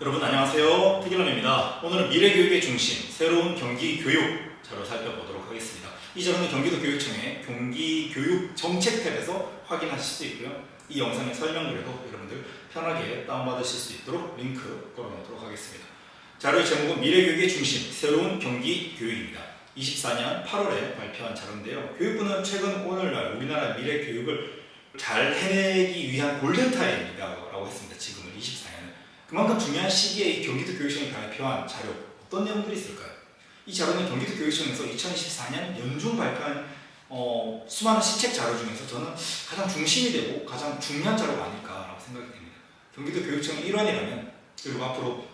여러분 안녕하세요. 특일남입니다. 오늘은 미래교육의 중심, 새로운 경기교육 자료 살펴보도록 하겠습니다. 이 자료는 경기도 교육청의 경기교육 정책 탭에서 확인하실 수 있고요. 이 영상의 설명글에도 여러분들 편하게 다운받으실 수 있도록 링크 걸어놓도록 하겠습니다. 자료의 제목은 미래교육의 중심, 새로운 경기교육입니다. 24년 8월에 발표한 자료인데요. 교육부는 최근 오늘날 우리나라 미래교육을 잘 해내기 위한 골든타임이라고 했습니다. 지금은 24년은. 그만큼 중요한 시기에 이 경기도 교육청이 발표한 자료, 어떤 내용들이 있을까요? 이 자료는 경기도 교육청에서 2024년 연중 발표한 수많은 시책 자료 중에서 저는 가장 중심이 되고 가장 중요한 자료가 아닐까라고 생각이 됩니다. 경기도 교육청의 일환이라면, 그리고 앞으로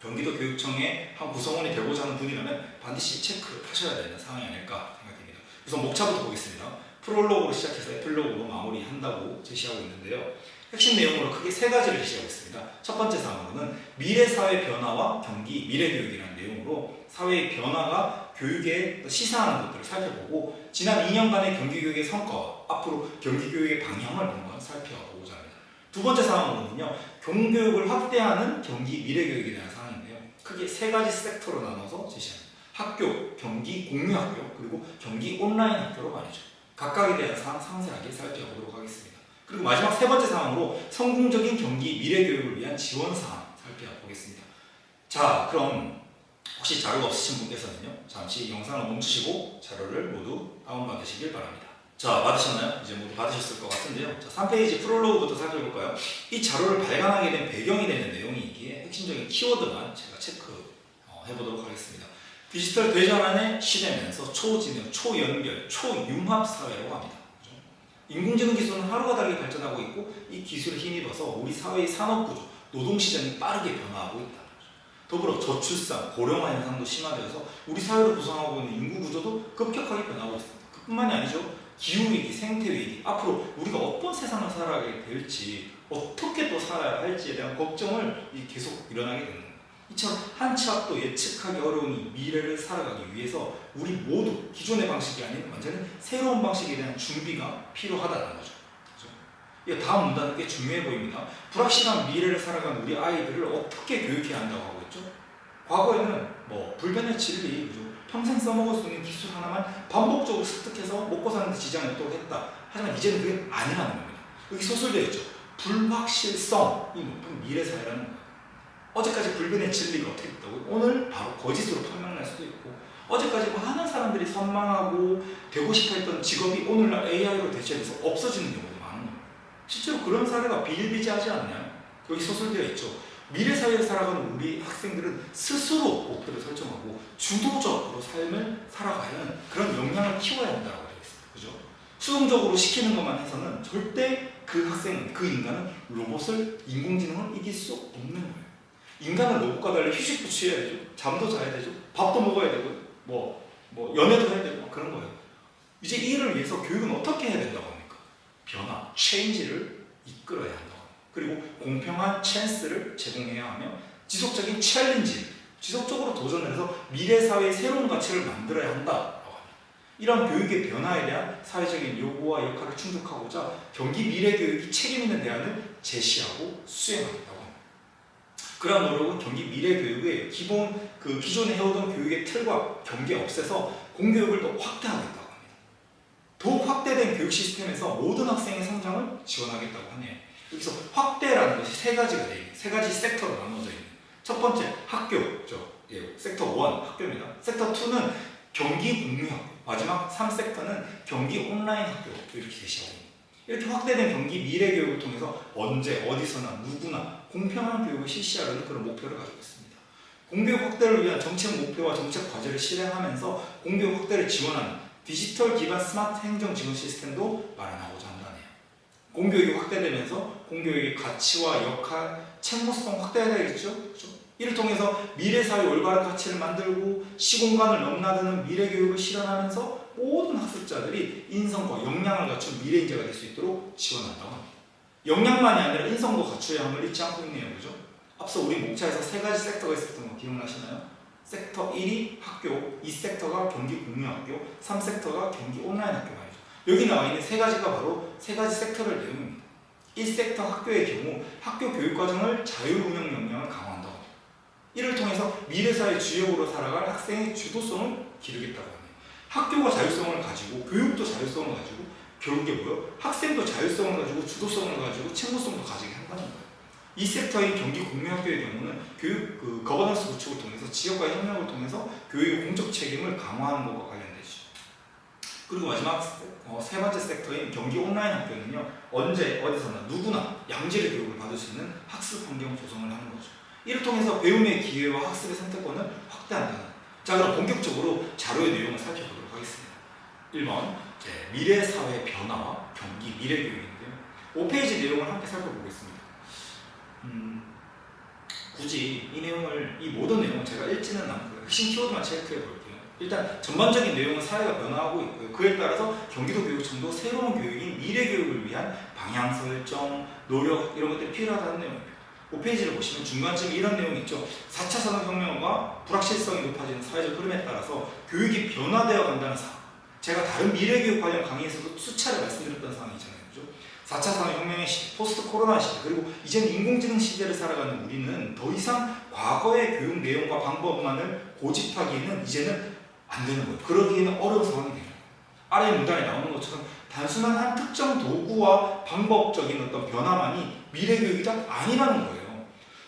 경기도 교육청의 한 구성원이 되고자 하는 분이라면 반드시 체크를 하셔야 되는 상황이 아닐까 생각됩니다. 우선 목차부터 보겠습니다. 프롤로그로 시작해서 에필로그로 마무리한다고 제시하고 있는데요. 핵심 내용으로 크게 세 가지를 제시하고 있습니다. 첫 번째 사항으로는 미래사회 변화와 경기 미래교육이라는 내용으로 사회의 변화가 교육에 시사하는 것들을 살펴보고 지난 2년간의 경기교육의 성과와 앞으로 경기교육의 방향을 한번 살펴보고자 합니다. 두 번째 사항으로는요, 공교육을 확대하는 경기 미래교육에 대한 사항인데요. 크게 세 가지 섹터로 나눠서 제시합니다. 학교, 경기 공유학교, 그리고 경기 온라인 학교로 말이죠. 각각에 대한 사항 상세하게 살펴보도록 하겠습니다. 그리고 마지막 세 번째 사항으로 성공적인 경기 미래교육을 위한 지원 사항 살펴보겠습니다. 자, 그럼 혹시 자료가 없으신 분께서는요, 잠시 영상을 멈추시고 자료를 모두 다운받으시길 바랍니다. 자, 받으셨나요? 이제 모두 받으셨을 것 같은데요. 자, 3페이지 프롤로그부터 살펴볼까요? 이 자료를 발간하게 된 배경이 되는 내용이기에 핵심적인 키워드만 제가 체크해보도록 하겠습니다. 디지털 대전환의 시대면서 초진흥, 초연결, 초융합 사회라고 합니다. 그렇죠? 인공지능 기술은 하루가 다르게 발전하고 있고 이 기술에 힘입어서 우리 사회의 산업구조, 노동시장이 빠르게 변화하고 있다. 더불어 저출산, 고령화 현상도 심화되어서 우리 사회를 구성하고 있는 인구구조도 급격하게 변하고 있습니다. 그뿐만이 아니죠. 기후위기, 생태위기, 앞으로 우리가 어떤 세상을 살아가게 될지, 어떻게 또 살아야 할지에 대한 걱정을 계속 일어나게 되는 겁니다. 이처럼 한 치 앞도 예측하기 어려운 이 미래를 살아가기 위해서 우리 모두 기존의 방식이 아닌 완전히 새로운 방식에 대한 준비가 필요하다는 거죠. 그렇죠? 다음 문단은 꽤 중요해 보입니다. 불확실한 미래를 살아가는 우리 아이들을 어떻게 교육해야 한다고 하고 있죠? 과거에는 불변의 진리, 그죠? 평생 써먹을 수 있는 기술 하나만 반복적으로 습득해서 먹고 사는 데 지장이 없도록 했다. 하지만 이제는 그게 아니라는 겁니다. 여기 소설되어 있죠. 불확실성이 높은 미래 사회라는 거예요. 어제까지 불변의 진리가 어떻게 됐다고요? 오늘 바로 거짓으로 판명날 수도 있고, 어제까지 많은 사람들이 선망하고 되고 싶어 했던 직업이 오늘날 AI로 대체돼서 없어지는 경우도 많은 겁니다. 실제로 그런 사례가 비일비재하지 않나요? 여기 소설되어 있죠. 미래 사회에 살아가는 우리 학생들은 스스로 목표를 설정하고 주도적으로 삶을 살아가는 그런 역량을 키워야 한다고 되어 있습니다. 그죠? 수동적으로 시키는 것만 해서는 절대 그 학생은, 그 인간은 로봇을, 인공지능을 이길 수 없는 거예요. 인간은 로봇과 달리 휴식도 취해야 되죠. 잠도 자야 되죠. 밥도 먹어야 되고, 연애도 해야 되고, 그런 거예요. 이제 이 일을 위해서 교육은 어떻게 해야 된다고 합니까? 변화, 체인지를 이끌어야 한다고 합니다. 그리고 공평한 찬스를 제공해야 하며 지속적인 챌린지, 지속적으로 도전해서 미래 사회의 새로운 가치를 만들어야 한다고 합니다. 이런 교육의 변화에 대한 사회적인 요구와 역할을 충족하고자 경기 미래 교육이 책임 있는 대안을 제시하고 수행하겠다고 합니다. 그러한 노력은 경기 미래 교육의 기존에 해오던 교육의 틀과 경계 없애서 공교육을 더 확대하겠다고 합니다. 더욱 확대된 교육 시스템에서 모든 학생의 성장을 지원하겠다고 하네요. 여기서 확대라는 것이 세 가지가 되어 있는, 세 가지 섹터로 나눠져 있는. 첫 번째 학교죠. 섹터 1 학교입니다. 섹터 2는 경기 공유학교, 마지막 3섹터는 경기 온라인 학교, 이렇게 제시하고 있습니다. 이렇게 확대된 경기 미래 교육을 통해서 언제 어디서나 누구나 공평한 교육을 실시하려는 그런 목표를 가지고 있습니다. 공교육 확대를 위한 정책 목표와 정책 과제를 실행하면서 공교육 확대를 지원하는 디지털 기반 스마트 행정 지원 시스템도 마련하고자 한다네요. 공교육이 확대되면서 공교육의 가치와 역할, 책무성 확대해야겠죠? 그렇죠? 이를 통해서 미래사회 올바른 가치를 만들고 시공간을 넘나드는 미래교육을 실현하면서 모든 학습자들이 인성과 역량을 갖춘 미래인재가 될 수 있도록 지원한다고 합니다. 역량만이 아니라 인성도 갖춰야 함을 잊지 않고 있네요. 그죠? 앞서 우리 목차에서 세 가지 섹터가 있었던 거 기억나시나요? 섹터 1이 학교, 2섹터가 경기 공유학교, 3섹터가 경기 온라인 학교 말이죠. 여기 나와 있는 세 가지가 바로 세 가지 섹터별 내용입니다. 1섹터 학교의 경우 학교 교육과정을 자율운영 역량을 강화한다고 합니다. 미래사회 주역으로 살아갈 학생의 주도성을 기르겠다고 하네요. 학교가 자율성을 가지고 교육도 자율성을 가지고 결국에 뭐예요? 학생도 자율성을 가지고 주도성을 가지고 책무성도 가지게 한다는 거예요. 이 섹터인 경기 공유학교의 경우는 교육 거버넌스 구축을 통해서 지역과의 협력을 통해서 교육의 공적 책임을 강화하는 것과 관련되죠. 그리고 마지막 세 번째 섹터인 경기 온라인 학교는요, 언제 어디서나 누구나 양질의 교육을 받을 수 있는 학습 환경 조성을 하는 거죠. 이를 통해서 배움의 기회와 학습의 선택권을 확대한다는. 자, 그럼 본격적으로 자료의 내용을 살펴보도록 하겠습니다. 1번 미래 사회 변화와 경기 미래 교육인데요. 5페이지 내용을 함께 살펴보겠습니다. 굳이 이 모든 내용을 제가 읽지는 않고요. 핵심 키워드만 체크해 볼게요. 일단 전반적인 내용은 사회가 변화하고 있고요. 그에 따라서 경기도 교육청도 새로운 교육인 미래 교육을 위한 방향 설정, 노력 이런 것들이 필요하다는 내용입니다. 5페이지를 보시면 중간쯤에 이런 내용이 있죠. 4차 산업혁명과 불확실성이 높아지는 사회적 흐름에 따라서 교육이 변화되어 간다는 사항. 제가 다른 미래교육 관련 강의에서도 수차례 말씀드렸던 사항이잖아요. 그죠? 4차 산업혁명의 시대, 포스트 코로나 시대, 그리고 이제는 인공지능 시대를 살아가는 우리는 더 이상 과거의 교육 내용과 방법만을 고집하기에는 이제는 안 되는 거예요. 그러기에는 어려운 상황이 돼요. 아래 문단에 나오는 것처럼 단순한 한 특정 도구와 방법적인 어떤 변화만이 미래교육이다? 아니라는 거예요.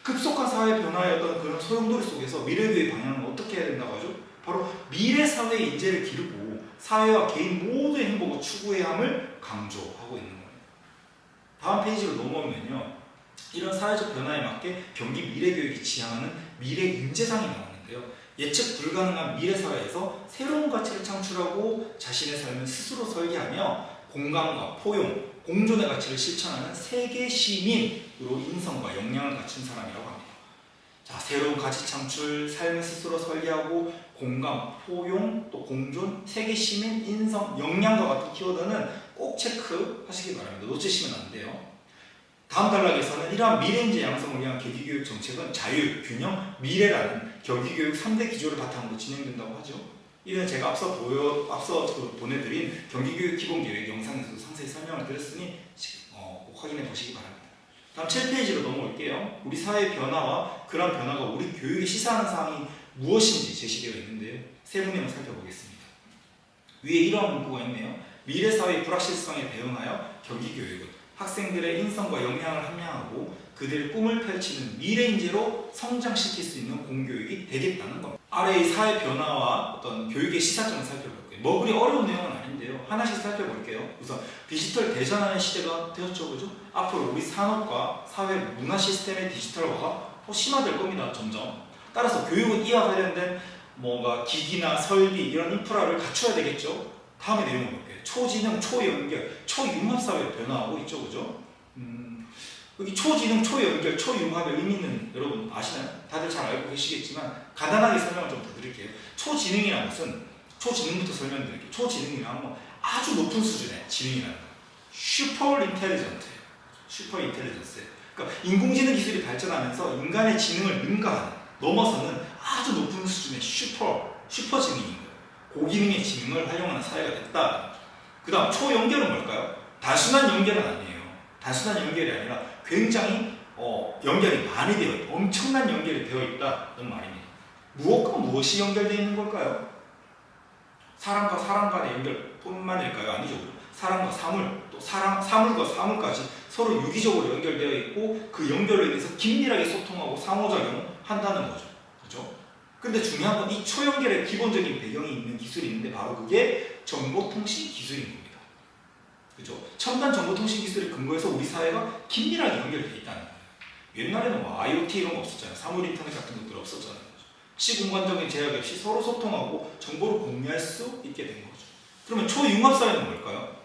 급속한 사회 변화의 어떤 그런 소용돌이 속에서 미래교육의 방향은 어떻게 해야 된다고 하죠? 바로 미래사회의 인재를 기르고 사회와 개인 모두의 행복을 추구해야 함을 강조하고 있는 거예요. 다음 페이지로 넘어오면요, 이런 사회적 변화에 맞게 경기 미래교육이 지향하는 미래 인재상이 나오는데요, 예측 불가능한 미래사회에서 새로운 가치를 창출하고 자신의 삶을 스스로 설계하며 공감과 포용, 공존의 가치를 실천하는 세계 시민으로 인성과 역량을 갖춘 사람이라고 합니다. 자, 새로운 가치 창출, 삶을 스스로 설계하고 공감, 포용, 또 공존, 세계 시민, 인성, 역량과 같은 키워드는 꼭 체크하시기 바랍니다. 놓치시면 안 돼요. 다음 단락에서는 이러한 미래인재 양성을 위한 경기교육 정책은 자율, 균형, 미래라는 경기교육 3대 기조를 바탕으로 진행된다고 하죠. 이는 제가 앞서 보내드린 경기교육 기본계획 영상에서도 상세히 설명을 드렸으니 꼭 확인해 보시기 바랍니다. 다음 7페이지로 넘어올게요. 우리 사회의 변화와 그런 변화가 우리 교육에 시사하는 사항이 무엇인지 제시되어 있는데요. 세 문항을 살펴보겠습니다. 위에 이러한 문구가 있네요. 미래사회의 불확실성에 대응하여 경기교육은 학생들의 인성과 역량을 함양하고 그들의 꿈을 펼치는 미래인재로 성장시킬 수 있는 공교육이 되겠다는 겁니다. 아래 이 사회 변화와 어떤 교육의 시사점을 살펴볼게요. 뭐 그리 어려운 내용은 아닌데요. 하나씩 살펴볼게요. 우선 디지털 대전하는 시대가 되었죠, 그죠? 앞으로 우리 산업과 사회 문화 시스템의 디지털화가 더 심화될 겁니다, 점점. 따라서 교육은 이와 관련된 뭔가 기기나 설비 이런 인프라를 갖춰야 되겠죠. 다음에 내용을 볼게요. 초지능, 초연결, 초융합사회로 변화하고 있죠, 그죠? 여기 초지능, 초연결, 초융합의 의미는 여러분 아시나요? 다들 잘 알고 계시겠지만 간단하게 설명을 좀 더 드릴게요. 초지능이라는 것은, 초지능부터 설명드릴게요. 초지능이라는 건 아주 높은 수준의 지능이라는 거예요. 슈퍼 인텔리전스. 그러니까 인공지능 기술이 발전하면서 인간의 지능을 능가하는, 넘어서는 아주 높은 수준의 슈퍼 지능인 거예요. 고기능의 지능을 활용하는 사회가 됐다. 그 다음 초연결은 뭘까요? 단순한 연결은 아니에요. 단순한 연결이 아니라 굉장히 연결이 많이 되어 있다. 엄청난 연결이 되어 있다는 말입니다. 무엇과 무엇이 연결되어 있는 걸까요? 사람과 사람 간의 연결뿐만일까요? 아니죠. 사람과 사물, 또 사물과 사물까지 서로 유기적으로 연결되어 있고 그 연결로 인해서 긴밀하게 소통하고 상호작용한다는 거죠. 그렇죠? 근데 중요한 건 이 초연결의 기본적인 배경이 있는 기술이 있는데 바로 그게 정보통신 기술인 겁니다. 그죠? 첨단 정보통신 기술을 근거해서 우리 사회가 긴밀하게 연결되어 있다는 거예요. 옛날에는 뭐 IoT 이런 거 없었잖아요. 사물 인터넷 같은 것들 없었잖아요. 시공간적인 제약 없이 서로 소통하고 정보를 공유할 수 있게 된 거죠. 그러면 초융합사회는 뭘까요?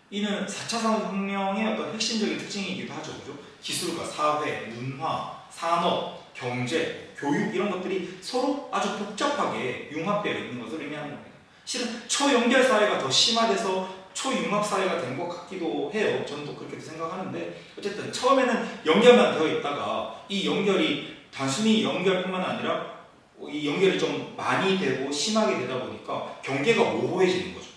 이는 4차 산업혁명의 어떤 핵심적인 특징이기도 하죠. 그죠? 기술과 사회, 문화, 산업, 경제, 교육 이런 것들이 서로 아주 복잡하게 융합되어 있는 것을 의미하는 겁니다. 실은 초연결 사회가 더 심화돼서 초융합 사회가 된 것 같기도 해요. 저는 또 그렇게 생각하는데 어쨌든 처음에는 연결만 되어 있다가 이 연결이 단순히 연결뿐만 아니라 이 연결이 좀 많이 되고 심하게 되다 보니까 경계가 모호해지는 거죠.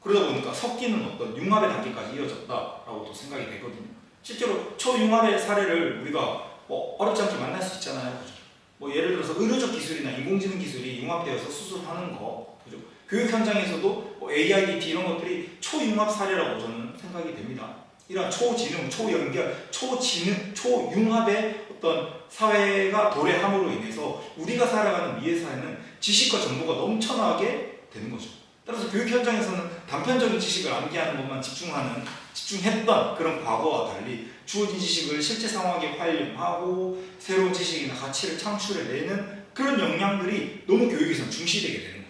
그러다 보니까 섞이는 어떤 융합의 단계까지 이어졌다라고 또 생각이 되거든요. 실제로 초융합의 사례를 우리가 어렵지 않게 만날 수 있잖아요. 그죠? 뭐 예를 들어서 그래서 의료적 기술이나 인공지능 기술이 융합되어서 수술하는 거, 그죠? 교육 현장에서도 뭐 AIDT 이런 것들이 초융합 사례라고 저는 생각이 됩니다. 이런 초지능, 초연결, 초지능, 초융합의 어떤 사회가 도래함으로 인해서 우리가 살아가는 미래 사회는 지식과 정보가 넘쳐나게 되는 거죠. 따라서 교육 현장에서는 단편적인 지식을 암기하는 것만 집중했던 그런 과거와 달리 주어진 지식을 실제 상황에 활용하고 새로운 지식이나 가치를 창출해내는 그런 역량들이 너무 교육에서 중시되게 되는 거예요.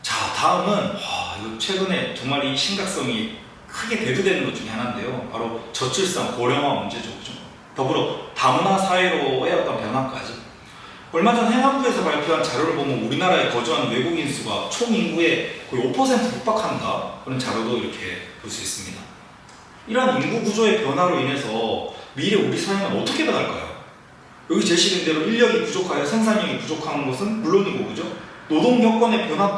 자, 다음은 이거 최근에 정말 이 심각성이 크게 대두되는 것 중에 하나인데요. 바로 저출산, 고령화 문제죠. 그죠? 더불어 다문화 사회로의 어떤 변화까지. 얼마 전 행안부에서 발표한 자료를 보면 우리나라에 거주하는 외국인 수가 총 인구의 거의 5% 육박한다. 그런 자료도 이렇게 볼 수 있습니다. 이러한 인구 구조의 변화로 인해서 미래 우리 사회는 어떻게 변할까요? 여기 제시된 대로 인력이 부족하여 생산력이 부족한 것은 물론이고, 그죠? 노동 여건의 변화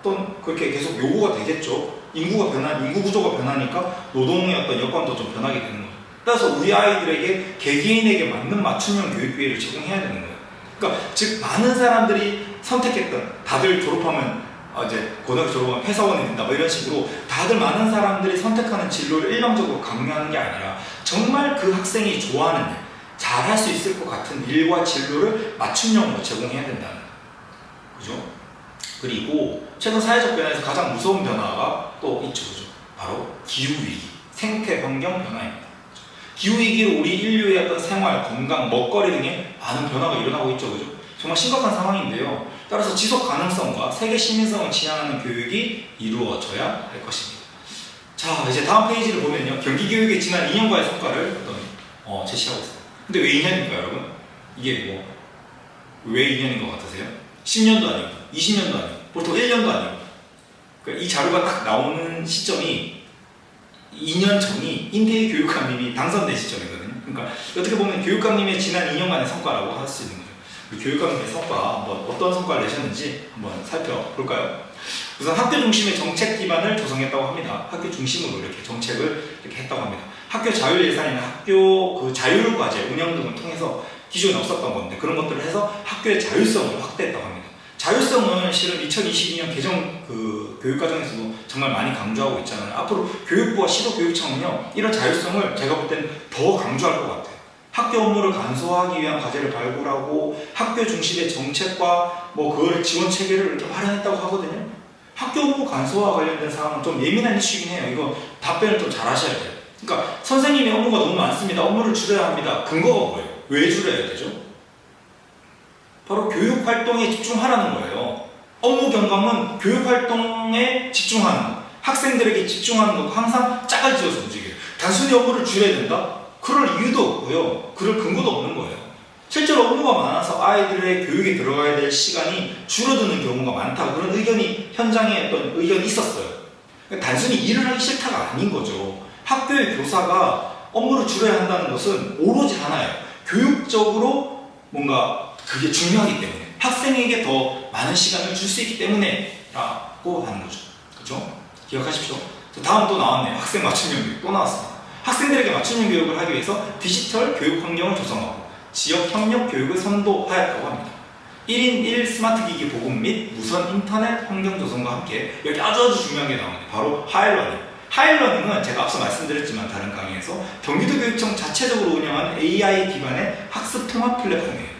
또한 그렇게 계속 요구가 되겠죠. 인구 구조가 변하니까 노동의 어떤 여건도 좀 변하게 되는 거죠. 따라서 우리 아이들에게 개개인에게 맞는 맞춤형 교육 기회를 제공해야 되는 거예요. 그러니까 즉 많은 사람들이 선택했던, 다들 졸업하면 이제 고등학교 졸업하면 회사원이 된다 뭐 이런 식으로 다들 많은 사람들이 선택하는 진로를 일방적으로 강요하는 게 아니라 정말 그 학생이 좋아하는 일, 잘할 수 있을 것 같은 일과 진로를 맞춤형으로 제공해야 된다는 거예요. 그죠? 그리고 최근 사회적 변화에서 가장 무서운 변화가 또 있죠. 그죠? 바로 기후위기, 생태환경 변화입니다. 기후위기로 우리 인류의 어떤 생활, 건강, 먹거리 등의 많은 변화가 일어나고 있죠. 그죠? 정말 심각한 상황인데요. 따라서 지속 가능성과 세계 시민성을 지향하는 교육이 이루어져야 할 것입니다. 자, 이제 다음 페이지를 보면요. 경기교육의 지난 2년간의 성과를 제시하고 있습니다. 근데 왜 2년일까요, 여러분? 이게 왜 2년인 것 같으세요? 10년도 아니고, 20년도 아니고, 보통 1년도 아니고. 그러니까 이 자료가 딱 나오는 시점이 2년 전이 임태희 교육감님이 당선된 시점이거든요. 그러니까 어떻게 보면 교육감님의 지난 2년간의 성과라고 할 수 있는 거죠. 교육감님의 성과, 어떤 성과를 내셨는지 한번 살펴볼까요? 우선 학교 중심의 정책 기반을 조성했다고 합니다. 학교 중심으로 이렇게 정책을 이렇게 했다고 합니다. 학교 자율 예산이나 학교 그 자율 과제 운영 등을 통해서 기존에 없었던 건데 그런 것들을 해서 학교의 자율성을 확대했다고 합니다. 자율성은 실은 2022년 개정 교육과정에서도 정말 많이 강조하고 있잖아요. 앞으로 교육부와 시도교육청은요, 이런 자율성을 제가 볼 때는 더 강조할 것 같아요. 학교 업무를 간소화하기 위한 과제를 발굴하고 학교 중심의 정책과 그걸 지원 체계를 이렇게 마련했다고 하거든요. 학교 업무 간소화 관련된 사항은 좀 예민한 이슈이긴 해요. 이거 답변을 좀 잘 하셔야 돼요. 그러니까 선생님의 업무가 너무 많습니다. 업무를 줄여야 합니다. 근거가 뭐예요? 왜 줄여야 되죠? 바로 교육 활동에 집중하라는 거예요. 업무 경감은 교육 활동에 집중하는 거, 학생들에게 집중하는 거 항상 짝을 지어서 움직여요. 단순히 업무를 줄여야 된다? 그럴 이유도 없고요. 그럴 근거도 없는 거예요. 실제로 업무가 많아서 아이들의 교육에 들어가야 될 시간이 줄어드는 경우가 많다. 그런 의견이 현장에 어떤 의견이 있었어요. 단순히 일을 하기 싫다가 아닌 거죠. 학교의 교사가 업무를 줄여야 한다는 것은 오로지 하나예요. 교육적으로 뭔가 그게 중요하기 때문에 학생에게 더 많은 시간을 줄 수 있기 때문에 라고 하는 거죠. 그렇죠? 기억하십시오. 다음 또 나왔네요. 학생 맞춤형 교육 또 나왔습니다. 학생들에게 맞춤형 교육을 하기 위해서 디지털 교육 환경을 조성하고 지역 협력 교육을 선도하였다고 합니다. 1인 1 스마트 기기 보급 및 무선 인터넷 환경 조성과 함께 여기 아주 중요한 게 나오네요. 바로 하이러닝. 하이러닝은 제가 앞서 말씀드렸지만 다른 강의에서 경기도 교육청 자체적으로 운영하는 AI 기반의 학습 통합 플랫폼이에요.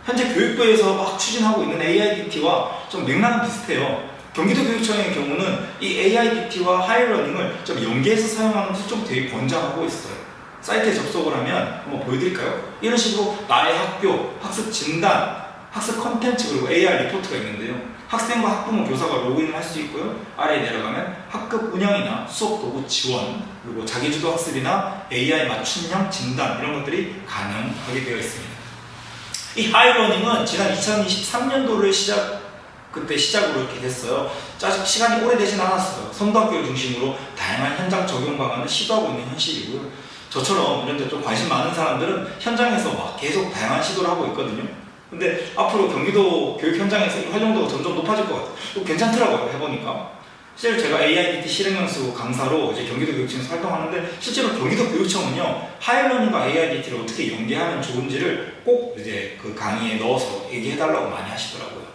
현재 교육부에서 막 추진하고 있는 AIDT와 좀 맥락은 비슷해요. 경기도 교육청의 경우는 이 AIDT와 하이러닝을 좀 연계해서 사용하는 것을 좀 되게 권장하고 있어요. 사이트에 접속을 하면 한번 보여드릴까요? 이런 식으로 나의 학교, 학습 진단, 학습 컨텐츠 그리고 AR 리포트가 있는데요. 학생과 학부모, 교사가 로그인을 할 수 있고요. 아래에 내려가면 학급 운영이나 수업 도구 지원, 그리고 자기주도 학습이나 AI 맞춤형 진단 이런 것들이 가능하게 되어 있습니다. 이 하이러닝은 지난 2023년도를 그때 시작으로 이렇게 됐어요. 아직 시간이 오래되진 않았어요. 선도학교를 중심으로 다양한 현장 적용 방안을 시도하고 있는 현실이고요. 저처럼 이런 데 좀 관심 많은 사람들은 현장에서 막 계속 다양한 시도를 하고 있거든요. 근데 앞으로 경기도 교육 현장에서 이 활용도가 점점 높아질 것 같아요. 또 괜찮더라고요, 해보니까. 실제로 제가 AIDT 실행연수 강사로 이제 경기도 교육청에서 활동하는데 실제로 경기도 교육청은요 하이러닝과 AIDT를 어떻게 연계하면 좋은지를 꼭 이제 그 강의에 넣어서 얘기해달라고 많이 하시더라고요.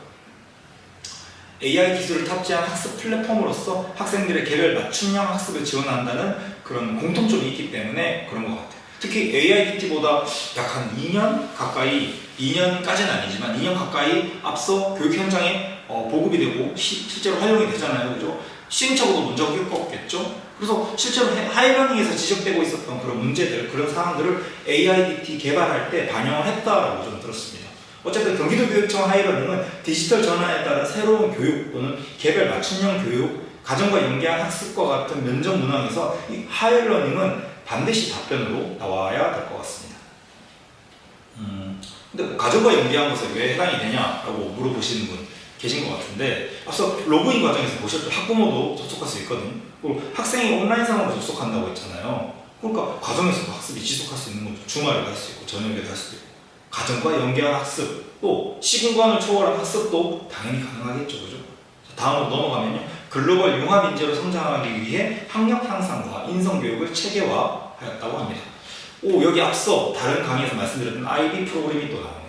AI 기술을 탑재한 학습 플랫폼으로서 학생들의 개별 맞춤형 학습을 지원한다는 그런 공통점이 있기 때문에 그런 것 같아요. 특히 AIDT보다 약 한 2년 가까이, 2년까지는 아니지만 2년 가까이 앞서 교육 현장에 보급이 되고 실제로 활용이 되잖아요. 그죠? 시행착오도 먼저 겪었겠죠? 그래서 실제로 하이러닝에서 지적되고 있었던 그런 문제들, 그런 사항들을 AIDT 개발할 때 반영을 했다라고 좀 들었습니다. 어쨌든 경기도교육청 하이러닝은 디지털 전환에 따른 새로운 교육 또는 개별 맞춤형 교육, 가정과 연계한 학습과 같은 면접 문항에서 이 하이러닝은 반드시 답변으로 나와야 될 것 같습니다. 근데 가정과 연계한 것에 왜 해당이 되냐라고 물어보시는 분 계신 것 같은데 앞서 로그인 과정에서 보셨죠? 학부모도 접속할 수 있거든요. 그리고 학생이 온라인상으로 접속한다고 했잖아요. 그러니까 과정에서도 학습이 지속할 수 있는 거죠. 주말에도 할 수 있고 저녁에도 할 수도 있고 가정과 연계한 학습 또 시공간을 초월한 학습도 당연히 가능하겠죠. 그죠? 다음으로 넘어가면요. 글로벌 융합 인재로 성장하기 위해 학력 향상과 인성교육을 체계화하였다고 합니다. 여기 앞서 다른 강의에서 말씀드렸던 IB 프로그램이 또 나오네요.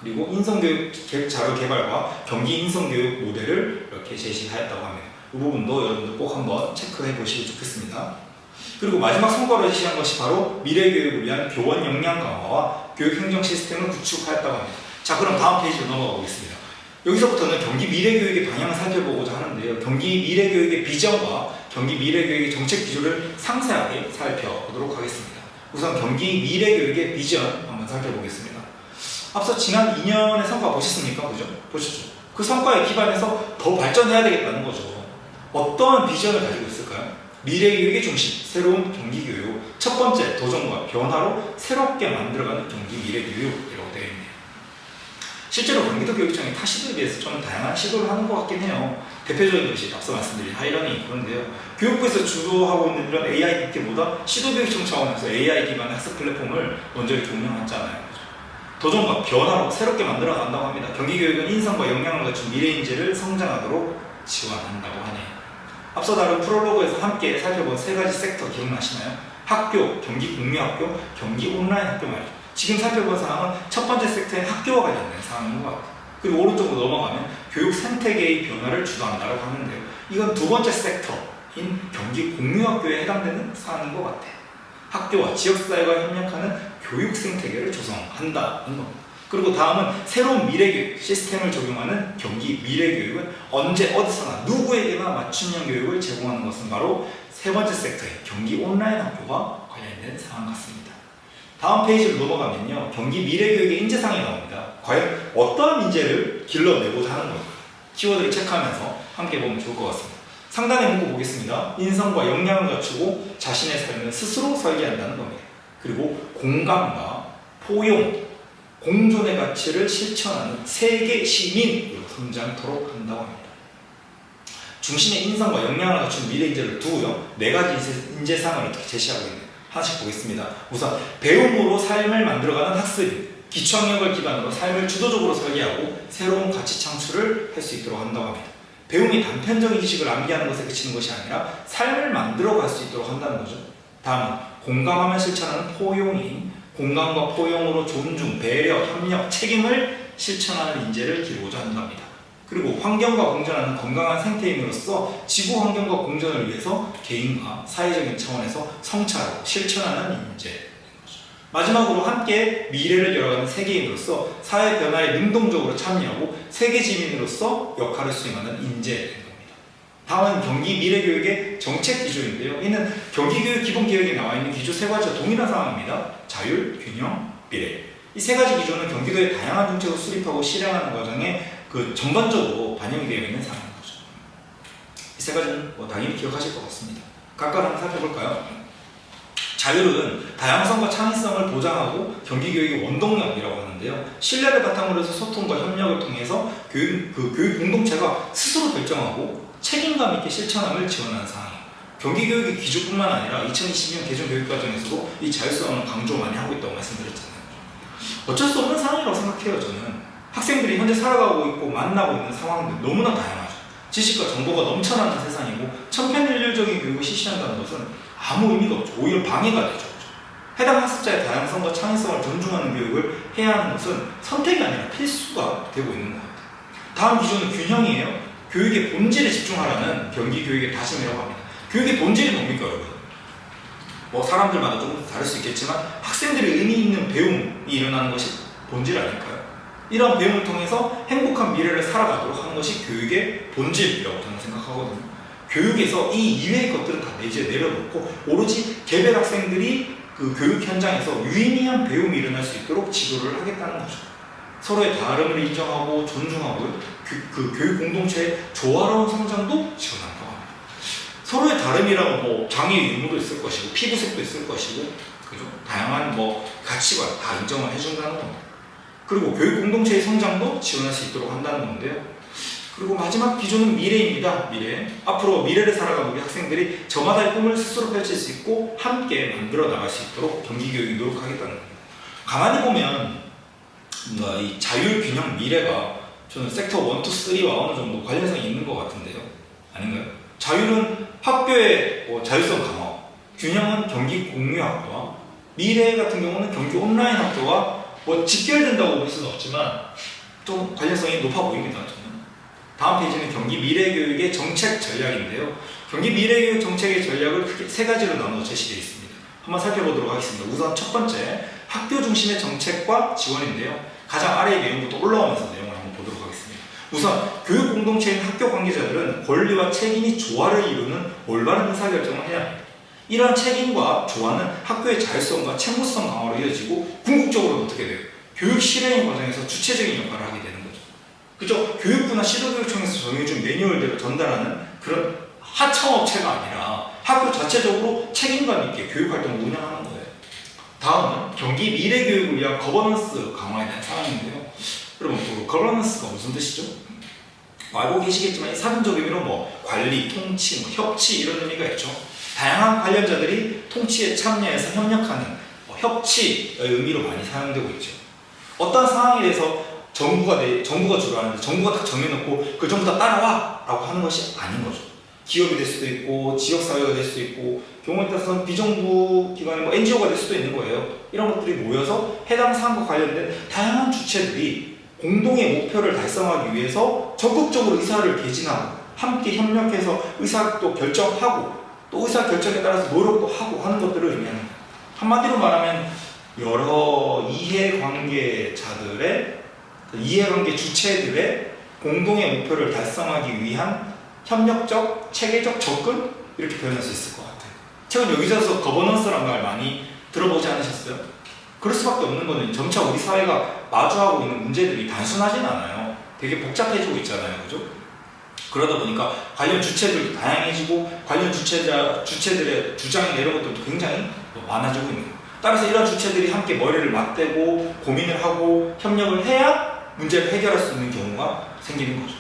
그리고 인성교육 자료 개발과 경기 인성교육 모델을 이렇게 제시하였다고 합니다. 이 부분도 여러분들 꼭 한번 체크해 보시면 좋겠습니다. 그리고 마지막 성과로 제시한 것이 바로 미래교육을 위한 교원 역량 강화와 교육행정 시스템을 구축하였다고 합니다. 자, 그럼 다음 페이지로 넘어가 보겠습니다. 여기서부터는 경기 미래교육의 방향을 살펴보고자 하는데요. 경기 미래교육의 비전과 경기 미래교육의 정책 기조를 상세하게 살펴보도록 하겠습니다. 우선 경기 미래교육의 비전 한번 살펴보겠습니다. 앞서 지난 2년의 성과 보셨습니까? 그죠? 보셨죠? 그 성과에 기반해서 더 발전해야 되겠다는 거죠. 어떠한 비전을 가지고 있을까요? 미래교육의 중심, 새로운 경기교육, 첫 번째 도전과 변화로 새롭게 만들어가는 경기 미래교육이라고 되어 있네요. 실제로 경기도교육청이 타 시도에 비해서 좀 다양한 시도를 하는 것 같긴 해요. 대표적인 것이 앞서 말씀드린 하이러닝이 그런데요. 교육부에서 주도하고 있는 이런 AIDT보다 시도교육청 차원에서 AI 기반의 학습 플랫폼을 먼저 이렇게 운영했잖아요. 도전과 변화로 새롭게 만들어 나간다고 합니다. 경기교육은 인성과 역량을 갖춘 미래인재를 성장하도록 지원한다고 하네요. 앞서 다룬 프롤로그에서 함께 살펴본 세 가지 섹터 기억나시나요? 학교, 경기 공유학교, 경기 온라인 학교 말이죠. 지금 살펴본 사항은 첫 번째 섹터의 학교와 관련된 사항인 것 같아요. 그리고 오른쪽으로 넘어가면 교육 생태계의 변화를 주도한다고 하는데요. 이건 두 번째 섹터인 경기 공유학교에 해당되는 사항인 것 같아요. 학교와 지역사회가 협력하는 교육 생태계를 조성한다는 겁니다. 그리고 다음은 새로운 미래교육 시스템을 적용하는 경기 미래교육은 언제 어디서나 누구에게나 맞춤형 교육을 제공하는 것은 바로 세 번째 섹터의 경기 온라인 학교와 관련된 사항 같습니다. 다음 페이지로 넘어가면요. 경기 미래교육의 인재상이 나옵니다. 과연 어떠한 인재를 길러내고자 하는 걸까요? 키워드를 체크하면서 함께 보면 좋을 것 같습니다. 상단의 문구 보겠습니다. 인성과 역량을 갖추고 자신의 삶을 스스로 설계한다는 겁니다. 그리고 공감과 포용, 공존의 가치를 실천하는 세계 시민으로 성장토록 한다고 합니다. 중심에 인성과 역량을 갖춘 미래 인재를 두고요. 네 가지 인재상을 이렇게 제시하고 있네요. 하나씩 보겠습니다. 우선 배움으로 삶을 만들어가는 학습인, 기초학력을 기반으로 삶을 주도적으로 설계하고 새로운 가치 창출을 할 수 있도록 한다고 합니다. 배움이 단편적인 지식을 암기하는 것에 그치는 것이 아니라 삶을 만들어갈 수 있도록 한다는 거죠. 다음은 공감하며 실천하는 포용인, 공감과 포용으로 존중, 배려, 협력, 책임을 실천하는 인재를 기르고자 한답니다. 그리고 환경과 공존하는 건강한 생태인으로서 지구 환경과 공존을 위해서 개인과 사회적인 차원에서 성찰하고 실천하는 인재. 마지막으로 함께 미래를 열어가는 세계인으로서 사회 변화에 능동적으로 참여하고 세계지민으로서 역할을 수행하는 인재인 겁니다. 다음은 경기 미래교육의 정책 기조인데요. 이는 경기교육 기본계획에 나와 있는 기조 세 가지와 동일한 상황입니다. 자율, 균형, 미래. 이 세 가지 기조는 경기도의 다양한 정책을 수립하고 실행하는 과정에 전반적으로 반영이 되어 있는 상황인 거죠. 이 세 가지는 당연히 기억하실 것 같습니다. 각각 한번 살펴볼까요? 자율은 다양성과 창의성을 보장하고 경기교육의 원동력이라고 하는데요. 신뢰를 바탕으로 해서 소통과 협력을 통해서 교육 공동체가 스스로 결정하고 책임감 있게 실천함을 지원하는 상황이에요. 경기교육의 기조뿐만 아니라 2020년 개정교육과정에서도 이 자율성을 강조 많이 하고 있다고 말씀드렸잖아요. 어쩔 수 없는 상황이라고 생각해요. 저는 학생들이 현재 살아가고 있고 만나고 있는 상황들 너무나 다양하죠. 지식과 정보가 넘쳐나는 세상이고 천편일률적인 교육을 실시한다는 것은 아무 의미가 없죠. 오히려 방해가 되죠. 해당 학습자의 다양성과 창의성을 존중하는 교육을 해야 하는 것은 선택이 아니라 필수가 되고 있는 것 같아요. 다음 기준은 균형이에요. 교육의 본질에 집중하라는 경기 교육의 다짐이라고 합니다. 교육의 본질이 뭡니까, 여러분? 뭐 사람들마다 조금 다를 수 있겠지만 학생들의 의미 있는 배움이 일어나는 것이 본질 아닐까요? 이런 배움을 통해서 행복한 미래를 살아가도록 하는 것이 교육의 본질이라고 저는 생각하거든요. 교육에서 이 이외의 것들은 다 이제 내려놓고 오로지 개별 학생들이 그 교육 현장에서 유의미한 배움이 일어날 수 있도록 지도를 하겠다는 거죠. 서로의 다름을 인정하고 존중하고 그 교육 공동체의 조화로운 성장도 지원한다고 합니다. 서로의 다름이라면 뭐 장애의 유무도 있을 것이고 피부색도 있을 것이고 그죠? 다양한 뭐 가치관 다 인정을 해준다는 겁니다. 그리고 교육 공동체의 성장도 지원할 수 있도록 한다는 건데요. 그리고 마지막 기준은 미래입니다. 미래. 앞으로 미래를 살아가는 우리 학생들이 저마다의 꿈을 스스로 펼칠 수 있고 함께 만들어 나갈 수 있도록 경기교육이 노력하겠다는 겁니다. 가만히 보면 이 자율, 균형, 미래가 저는 섹터 1, 2, 3와 어느 정도 관련성이 있는 것 같은데요. 아닌가요? 자율은 학교의 자율성 강화, 균형은 경기 공유 학교와 미래 같은 경우는 경기 온라인 학교와 직결된다고 볼 수는 없지만 좀 관련성이 높아 보입니다. 저는. 다음 페이지는 경기 미래교육의 정책 전략인데요. 경기 미래교육 정책의 전략을 크게 세 가지로 나눠 제시되어 있습니다. 한번 살펴보도록 하겠습니다. 우선 첫 번째, 학교 중심의 정책과 지원인데요. 가장 아래의 내용부터 올라오면서 내용을 한번 보도록 하겠습니다. 우선 교육 공동체인 학교 관계자들은 권리와 책임이 조화를 이루는 올바른 의사결정을 해야 합니다. 이러한 책임과 조화는 학교의 자율성과 책무성 강화로 이어지고 궁극적으로 어떻게 돼요? 교육 실행 과정에서 주체적인 역할을 하게 되는 거죠. 그죠? 교육부나 시도교육청에서 정해준 매뉴얼대로 전달하는 그런 하청업체가 아니라 학교 자체적으로 책임감 있게 교육활동을 운영하는 거예요. 다음은 경기 미래교육을 위한 거버넌스 강화에 대한 사항인데요. 여러분, 그 거버넌스가 무슨 뜻이죠? 알고 계시겠지만 사전적 의미로 관리, 통치, 협치 이런 의미가 있죠. 다양한 관련자들이 통치에 참여해서 협력하는 협치의 의미로 많이 사용되고 있죠. 어떤 상황에 대해서 정부가 주로 하는데 정부가 딱 정해놓고 그 정부 다 따라와! 라고 하는 것이 아닌 거죠. 기업이 될 수도 있고 지역사회가 될 수도 있고 경우에 따라서는 비정부 기관의 NGO가 될 수도 있는 거예요. 이런 것들이 모여서 해당 사항과 관련된 다양한 주체들이 공동의 목표를 달성하기 위해서 적극적으로 의사를 개진하고 함께 협력해서 의사도 결정하고 또 의사 결정에 따라서 노력도 하고 하는 것들을 의미합니다. 한마디로 말하면 여러 이해관계 주체들의 공동의 목표를 달성하기 위한 협력적, 체계적 접근 이렇게 표현할 수 있을 것 같아요. 최근 여기저기서 거버넌스란 말 많이 들어보지 않으셨어요? 그럴 수밖에 없는 거는 점차 우리 사회가 마주하고 있는 문제들이 단순하진 않아요. 되게 복잡해지고 있잖아요, 그죠? 그러다 보니까 관련 주체들도 다양해지고 관련 주체들의 주장이나 이런 것들도 굉장히 많아지고 있는 거예요. 따라서 이런 주체들이 함께 머리를 맞대고 고민을 하고 협력을 해야 문제를 해결할 수 있는 경우가 생기는 거죠.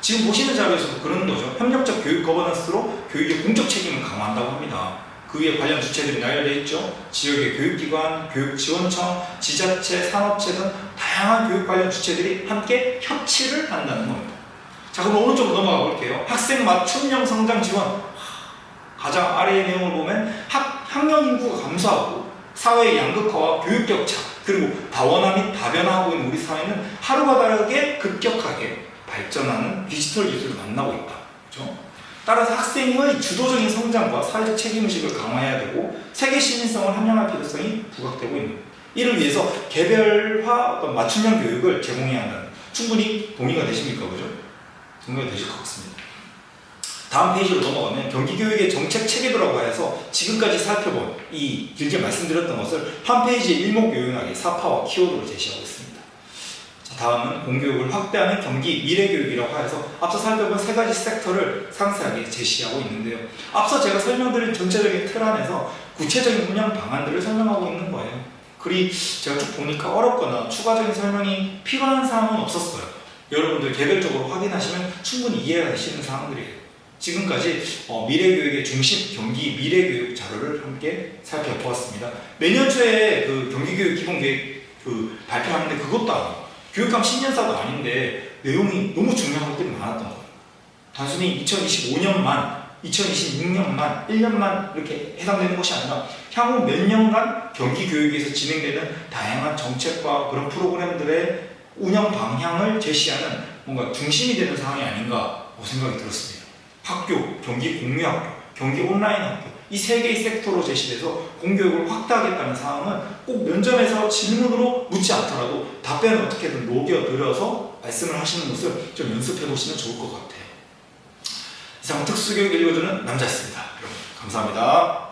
지금 보시는 자료에서도 그런 거죠. 협력적 교육 거버넌스로 교육의 공적 책임을 강화한다고 합니다. 그 위에 관련 주체들이 나열되어 있죠. 지역의 교육기관, 교육지원청, 지자체, 산업체 등 다양한 교육 관련 주체들이 함께 협치를 한다는 겁니다. 자, 그럼 오른쪽으로 넘어가 볼게요. 학생 맞춤형 성장 지원. 가장 아래의 내용을 보면 학령 인구가 감소하고 사회의 양극화와 교육 격차 그리고 다원화 및 다변화하고 있는 우리 사회는 하루가 다르게 급격하게 발전하는 디지털 기술을 만나고 있다. 그렇죠? 따라서 학생의 주도적인 성장과 사회적 책임의식을 강화해야 되고 세계 시민성을 함양할 필요성이 부각되고 있는 거예요. 이를 위해서 개별화 맞춤형 교육을 제공해야 한다는 충분히 동의가 되십니까? 그죠? 동의가 되실 것 같습니다. 다음 페이지로 넘어가면 경기교육의 정책 체계도라고 해서 지금까지 살펴본 길게 말씀드렸던 것을 한 페이지에 일목요연하게 사파와 키워드로 제시하고 있습니다. 자, 다음은 공교육을 확대하는 경기 미래교육이라고 해서 앞서 살펴본 세 가지 섹터를 상세하게 제시하고 있는데요. 앞서 제가 설명드린 전체적인 틀 안에서 구체적인 운영 방안들을 설명하고 있는 거예요. 글이 제가 쭉 보니까 어렵거나 추가적인 설명이 필요한 사항은 없었어요. 여러분들 개별적으로 확인하시면 충분히 이해가 되시는 사항들이에요. 지금까지 미래교육의 중심 경기 미래교육 자료를 함께 살펴보았습니다. 매년 초에 그 경기교육 기본계획 발표하는데 그것도 아니고 교육감 신년사도 아닌데 내용이 너무 중요한 것들이 많았던 거예요. 단순히 2025년만 2026년만 1년만 이렇게 해당되는 것이 아니라 향후 몇 년간 경기교육에서 진행되는 다양한 정책과 그런 프로그램들의 운영 방향을 제시하는 뭔가 중심이 되는 상황이 아닌가 생각이 들었습니다. 학교, 경기 공유학교, 경기 온라인 학교 이 세 개의 섹터로 제시돼서 공교육을 확대하겠다는 사항은 꼭 면접에서 질문으로 묻지 않더라도 답변을 어떻게든 녹여들여서 말씀을 하시는 것을 좀 연습해 보시면 좋을 것 같아요. 이상 특수교육 읽어주는 남자였습니다. 여러분 감사합니다.